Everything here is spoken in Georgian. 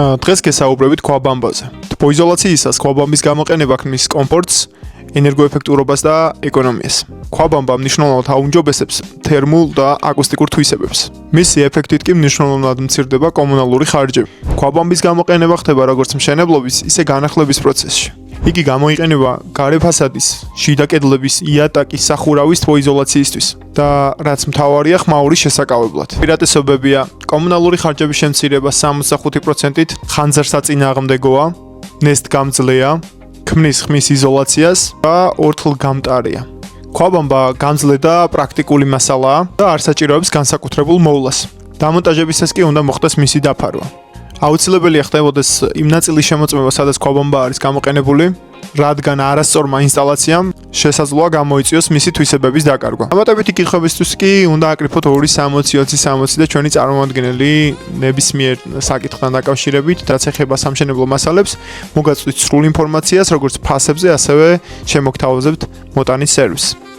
დღეს გესაუბრებით ქვაბამბაზე. თბოიზოლაციისას ქვაბამბის გამოყენება ქმნის კომფორტს, ენერგოეფექტურობას და ეკონომიას. ქვაბამბა მნიშვნელოვნად აუმჯობესებს თერმულ და აკუსტიკურ თვისებებს. მისი ეფექტით კი მნიშვნელოვნად მცირდება კომუნალური ხარჯები. ქვაბამბის გამოყენება ხდება როგორც მშენებლობის, ისე განახლების პროცესში. იგი გამოიყენება გარე ფასადის, შიდა კედლების, იატაკის, სახურავის თბოიზოლაციისთვის და რაც მთავარია ხმაურის შესაკავებლად. პირატესობებია: კომუნალური ხარჯების შემცირება 65%-ით, ხანძარსაწინააღმდეგოა, ნესტგამძლეა, ქმნის ხმის იზოლაციას და ორთლგამტარია. ქვაბამბა გამძლე და პრაქტიკული მასალაა და არ საჭიროებს განსაკუთრებულ მოვლას. დამონტაჟებისას კი უნდა მოხდეს მისი დაფარვა. აუცილებელია ხდებოდეს იმ ნაწილის შემოწმება, სადაც ქვაბამბა არის გამოყენებული, რადგან არასწორმა ინსტალაციამ შესაძლოა გამოიწვიოს მისი თვისებების დაკარგვა. დამატებითი კითხვებისთვის კი უნდა აკრიფოთ 260-20-60 და ჩვენი წარმომადგენელი ნებისმიერ საკითხთან დაკავშირებით, რაც ეხება სამშენებლო მასალებს, მოგაწვით სრულ ინფორმაციას, როგორც ფასებზე, ასევე შემოგთავაზებთ მოტანის სერვისს.